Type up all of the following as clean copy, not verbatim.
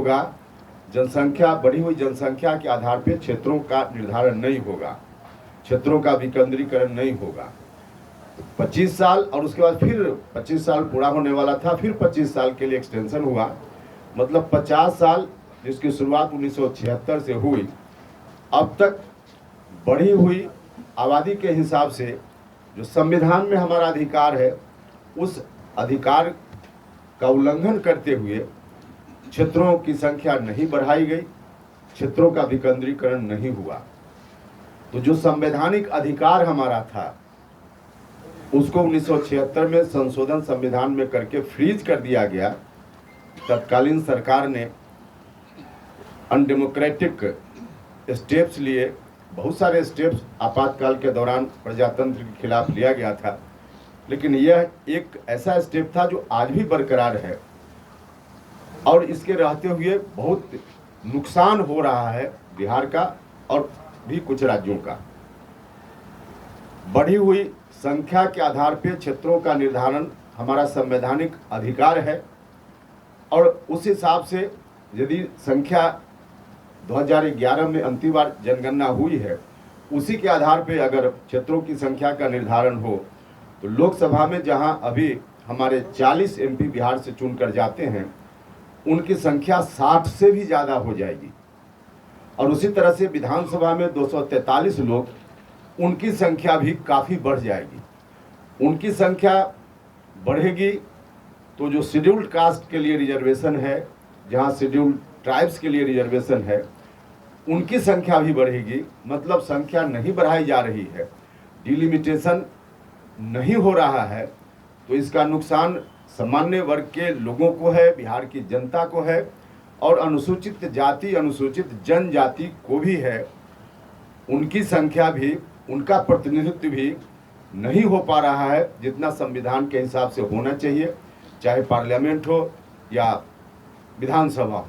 होगा, जनसंख्या बढ़ी हुई जनसंख्या के आधार पर क्षेत्रों का निर्धारण नहीं होगा, क्षेत्रों का विकेंद्रीकरण नहीं होगा। 25 साल और उसके बाद फिर 25 साल पूरा होने वाला था, फिर 25 साल के लिए एक्सटेंशन हुआ, मतलब 50 साल, जिसकी शुरुआत 1976 से हुई। अब तक बढ़ी हुई आबादी के हिसाब से जो संविधान में हमारा अधिकार है, उस अधिकार का उल्लंघन करते हुए क्षेत्रों की संख्या नहीं बढ़ाई गई, क्षेत्रों का विकेंद्रीकरण नहीं हुआ। तो जो संवैधानिक अधिकार हमारा था उसको 1976 में संशोधन संविधान में करके फ्रीज कर दिया गया। तत्कालीन सरकार ने अनडेमोक्रेटिक स्टेप्स लिए, बहुत सारे स्टेप्स आपातकाल के दौरान प्रजातंत्र के खिलाफ लिया गया था, लेकिन यह एक ऐसा स्टेप था जो आज भी बरकरार है और इसके रहते हुए बहुत नुकसान हो रहा है बिहार का और भी कुछ राज्यों का। बढ़ी हुई संख्या के आधार पर क्षेत्रों का निर्धारण हमारा संवैधानिक अधिकार है और उस हिसाब से यदि संख्या 2011 में अंतिम बार जनगणना हुई है, उसी के आधार पर अगर क्षेत्रों की संख्या का निर्धारण हो तो लोकसभा में जहां अभी हमारे 40 एमपी बिहार से चुनकर जाते हैं, उनकी संख्या 60 से भी ज़्यादा हो जाएगी। और उसी तरह से विधानसभा में 243 लोग, उनकी संख्या भी काफ़ी बढ़ जाएगी। उनकी संख्या बढ़ेगी तो जो शेड्यूल्ड कास्ट के लिए रिजर्वेशन है, जहां शेड्यूल्ड ट्राइब्स के लिए रिजर्वेशन है, उनकी संख्या भी बढ़ेगी। मतलब संख्या नहीं बढ़ाई जा रही है, डिलिमिटेशन नहीं हो रहा है, तो इसका नुकसान सामान्य वर्ग के लोगों को है, बिहार की जनता को है और अनुसूचित जाति अनुसूचित जनजाति को भी है। उनकी संख्या भी, उनका प्रतिनिधित्व भी नहीं हो पा रहा है जितना संविधान के हिसाब से होना चाहिए, चाहे पार्लियामेंट हो या विधानसभा हो।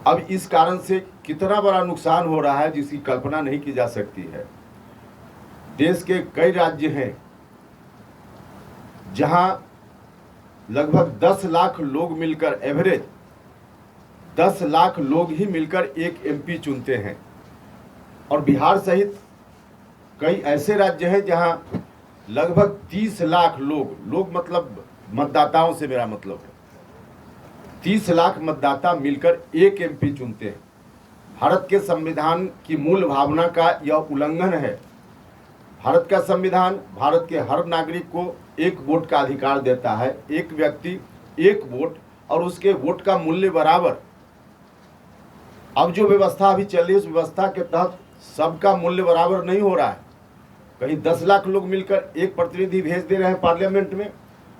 अब इस कारण से कितना बड़ा नुकसान हो रहा है जिसकी कल्पना नहीं की जा सकती है। देश के कई राज्य हैं जहां लगभग 10 लाख लोग मिलकर, एवरेज 10 लाख लोग ही मिलकर एक एमपी चुनते हैं, और बिहार सहित कई ऐसे राज्य हैं जहां लगभग 30 लाख लोग मतलब मतदाताओं से मेरा मतलब है, 30 लाख मतदाता मिलकर एक एमपी चुनते हैं। भारत के संविधान की मूल भावना का यह उल्लंघन है। भारत का संविधान भारत के हर नागरिक को एक वोट का अधिकार देता है, एक व्यक्ति एक वोट, और उसके वोट का मूल्य बराबर। अब जो व्यवस्था अभी चल रही है, उस व्यवस्था के तहत सबका मूल्य बराबर नहीं हो रहा है। कहीं 10 लाख लोग मिलकर एक प्रतिनिधि भेज दे रहे हैं पार्लियामेंट में,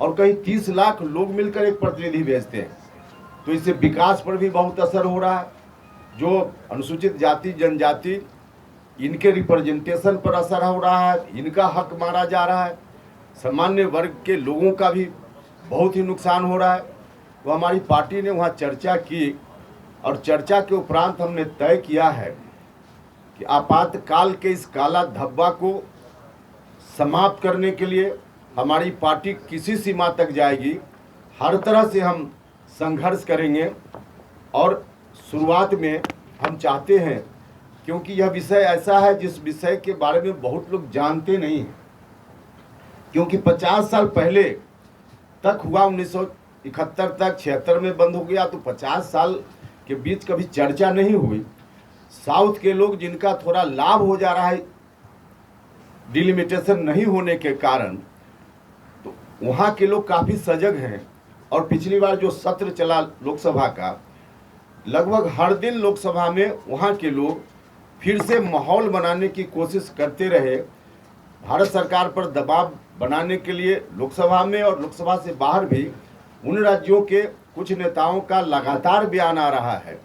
और कहीं 30 लाख लोग मिलकर एक प्रतिनिधि भेजते हैं। तो इससे विकास पर भी बहुत असर हो रहा है। जो अनुसूचित जाति जनजाति, इनके रिप्रेजेंटेशन पर असर हो रहा है, इनका हक मारा जा रहा है। सामान्य वर्ग के लोगों का भी बहुत ही नुकसान हो रहा है। तो हमारी पार्टी ने वहाँ चर्चा की और चर्चा के उपरांत हमने तय किया है कि आपातकाल के इस काला धब्बा को समाप्त करने के लिए हमारी पार्टी किसी सीमा तक जाएगी। हर तरह से हम संघर्ष करेंगे और शुरुआत में हम चाहते हैं, क्योंकि यह विषय ऐसा है जिस विषय के बारे में बहुत लोग जानते नहीं हैं, क्योंकि 50 साल पहले तक हुआ, 1971 तक, 76 में बंद हो गया, तो 50 साल के बीच कभी चर्चा नहीं हुई। साउथ के लोग जिनका थोड़ा लाभ हो जा रहा है डिलिमिटेशन नहीं होने के कारण, तो वहाँ के लोग काफ़ी सजग हैं। और पिछली बार जो सत्र चला लोकसभा का, लगभग हर दिन लोकसभा में वहाँ के लोग फिर से माहौल बनाने की कोशिश करते रहे, भारत सरकार पर दबाव बनाने के लिए लोकसभा में और लोकसभा से बाहर भी उन राज्यों के कुछ नेताओं का लगातार बयान आ रहा है।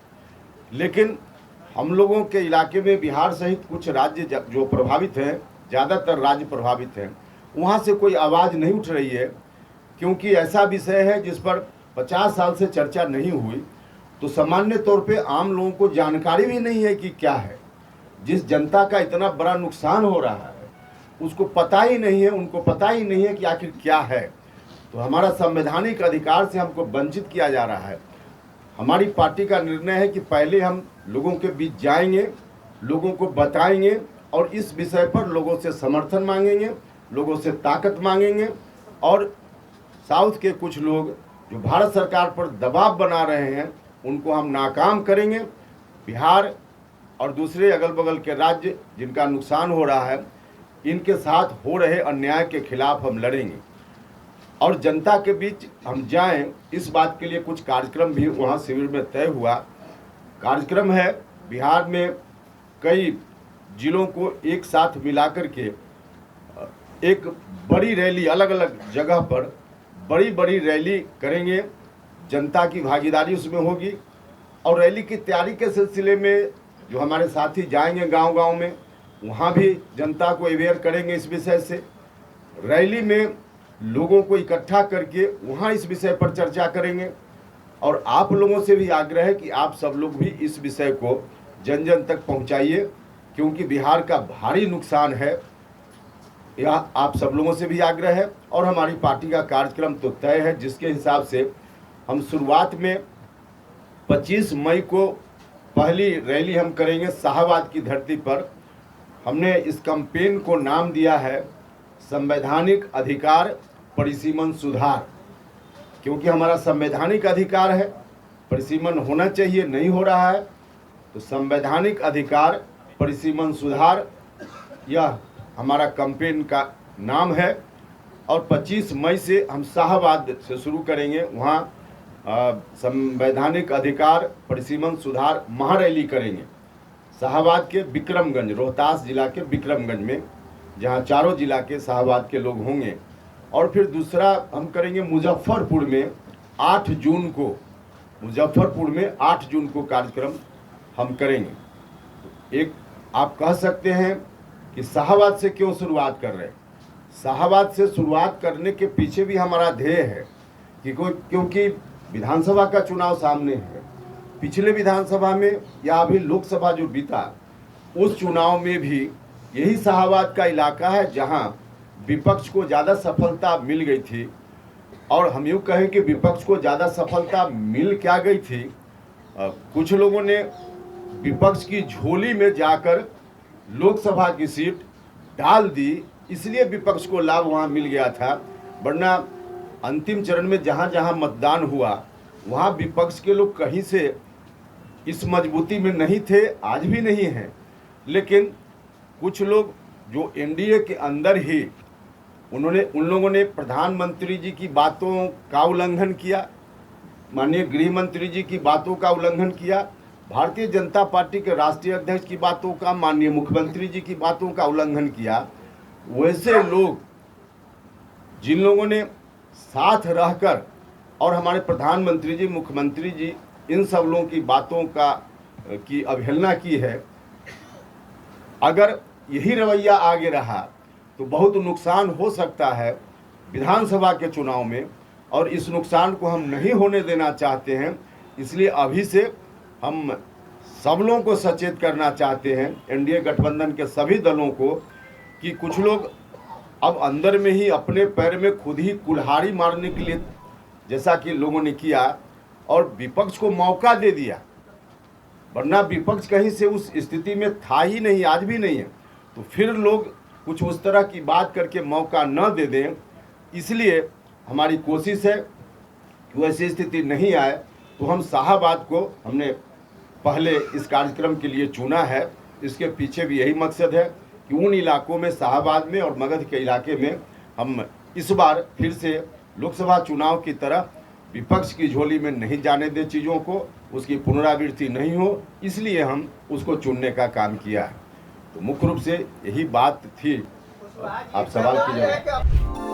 लेकिन हम लोगों के इलाके में बिहार सहित कुछ राज्य जो प्रभावित हैं, ज़्यादातर राज्य प्रभावित हैं, वहाँ से कोई आवाज़ नहीं उठ रही है, क्योंकि ऐसा विषय है जिस पर 50 साल से चर्चा नहीं हुई। तो सामान्य तौर पे आम लोगों को जानकारी भी नहीं है कि क्या है। जिस जनता का इतना बड़ा नुकसान हो रहा है उसको पता ही नहीं है, उनको पता ही नहीं है कि आखिर क्या है। तो हमारा संवैधानिक अधिकार से हमको वंचित किया जा रहा है। हमारी पार्टी का निर्णय है कि पहले हम लोगों के बीच जाएंगे, लोगों को बताएंगे और इस विषय पर लोगों से समर्थन मांगेंगे, लोगों से ताकत मांगेंगे। और साउथ के कुछ लोग जो भारत सरकार पर दबाव बना रहे हैं उनको हम नाकाम करेंगे। बिहार और दूसरे अगल बगल के राज्य जिनका नुकसान हो रहा है, इनके साथ हो रहे अन्याय के खिलाफ हम लड़ेंगे और जनता के बीच हम जाएं। इस बात के लिए कुछ कार्यक्रम भी वहाँ शिविर में तय हुआ। कार्यक्रम है बिहार में कई जिलों को एक साथ मिलाकर के एक बड़ी रैली, अलग अलग जगह पर बड़ी बड़ी रैली करेंगे। जनता की भागीदारी उसमें होगी और रैली की तैयारी के सिलसिले में जो हमारे साथी जाएंगे गांव-गांव में, वहां भी जनता को अवेयर करेंगे इस विषय से। रैली में लोगों को इकट्ठा करके वहां इस विषय पर चर्चा करेंगे और आप लोगों से भी आग्रह है कि आप सब लोग भी इस विषय को जन जन तक पहुंचाइए, क्योंकि बिहार का भारी नुकसान है। यह आप सब लोगों से भी आग्रह है और हमारी पार्टी का कार्यक्रम तो तय है, जिसके हिसाब से हम शुरुआत में 25 मई को पहली रैली हम करेंगे शाहबाद की धरती पर। हमने इस कैंपेन को नाम दिया है संवैधानिक अधिकार परिसीमन सुधार, क्योंकि हमारा संवैधानिक अधिकार है, परिसीमन होना चाहिए, नहीं हो रहा है। तो संवैधानिक अधिकार परिसीमन सुधार यह हमारा कैंपेन का नाम है और 25 मई से हम शाहबाद से शुरू करेंगे। वहाँ संवैधानिक अधिकार परिसीमन सुधार महारैली करेंगे शाहबाद के विक्रमगंज, रोहतास जिला के विक्रमगंज में, जहाँ चारों जिला के शाहबाद के लोग होंगे। और फिर दूसरा हम करेंगे मुजफ्फरपुर में 8 जून को, मुजफ्फरपुर में 8 जून को कार्यक्रम हम करेंगे। एक आप कह सकते हैं कि शाहबाद से क्यों शुरुआत कर रहे हैं। शाहबाद से शुरुआत करने के पीछे भी हमारा ध्येय है कि क्योंकि विधानसभा का चुनाव सामने है। पिछले विधानसभा में या अभी लोकसभा जो बीता, उस चुनाव में भी यही शाहबाद का इलाका है जहां विपक्ष को ज़्यादा सफलता मिल गई थी। और हम यूँ कहें कि विपक्ष को ज़्यादा सफलता मिल क्या गई थी, कुछ लोगों ने विपक्ष की झोली में जाकर लोकसभा की सीट डाल दी, इसलिए विपक्ष को लाभ वहाँ मिल गया था। वरना अंतिम चरण में जहाँ जहाँ मतदान हुआ वहाँ विपक्ष के लोग कहीं से इस मजबूती में नहीं थे, आज भी नहीं हैं। लेकिन कुछ लोग जो एनडीए के अंदर ही उन लोगों ने प्रधानमंत्री जी की बातों का उल्लंघन किया, माननीय गृह मंत्री जी की बातों का उल्लंघन किया, भारतीय जनता पार्टी के राष्ट्रीय अध्यक्ष की बातों का, माननीय मुख्यमंत्री जी की बातों का उल्लंघन किया। वैसे लोग जिन लोगों ने साथ रहकर और हमारे प्रधानमंत्री जी, मुख्यमंत्री जी, इन सब लोगों की बातों की अवहेलना की है, अगर यही रवैया आगे रहा तो बहुत नुकसान हो सकता है विधानसभा के चुनाव में, और इस नुकसान को हम नहीं होने देना चाहते हैं। इसलिए अभी से हम सब लोगों को सचेत करना चाहते हैं, एनडीए गठबंधन के सभी दलों को, कि कुछ लोग अब अंदर में ही अपने पैर में खुद ही कुल्हाड़ी मारने के लिए, जैसा कि लोगों ने किया और विपक्ष को मौका दे दिया। वरना विपक्ष कहीं से उस स्थिति में था ही नहीं, आज भी नहीं है। तो फिर लोग कुछ उस तरह की बात करके मौका न दे दें, इसलिए हमारी कोशिश है कि वैसी स्थिति नहीं आए। तो हम शाहबाद को हमने पहले इस कार्यक्रम के लिए चुना है। इसके पीछे भी यही मकसद है कि उन इलाकों में, शाहबाद में और मगध के इलाके में, हम इस बार फिर से लोकसभा चुनाव की तरह विपक्ष की झोली में नहीं जाने दे चीज़ों को, उसकी पुनरावृत्ति नहीं हो, इसलिए हम उसको चुनने का काम किया है। तो मुख्य रूप से यही बात थी। आप सवाल कीजिए।